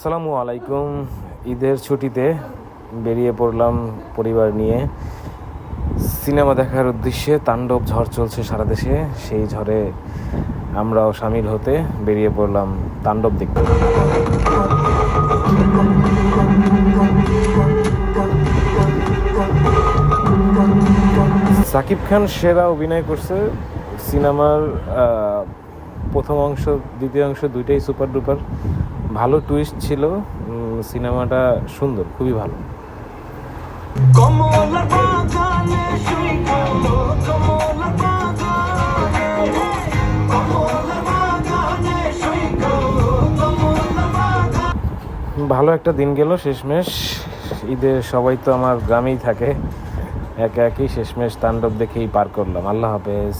আসসালামু আলাইকুম। ঈদের ছুটিতে বেরিয়ে পড়লাম পরিবার নিয়ে সিনেমা দেখার উদ্দেশ্যে। তাণ্ডব ঝড় চলছে সারা দেশে, সেই ঝড়ে আমরাও সামিল হতে বেরিয়ে পড়লাম তাণ্ডব দেখতে। সাকিব খান সেরা অভিনয় করছে সিনেমার। প্রথম অংশ দ্বিতীয় অংশ দুইটাই সুপার ডুপার ভালো, টুইস্ট ছিল। সিনেমাটা সুন্দর, খুবই ভালো। ভালো একটা দিন গেল শেষমেশ। ঈদে সবাই তো আমার গ্রামেই থাকে, একে একই শেষমেশ তাণ্ডব দেখেই পার করলাম। আল্লাহ হাফেজ।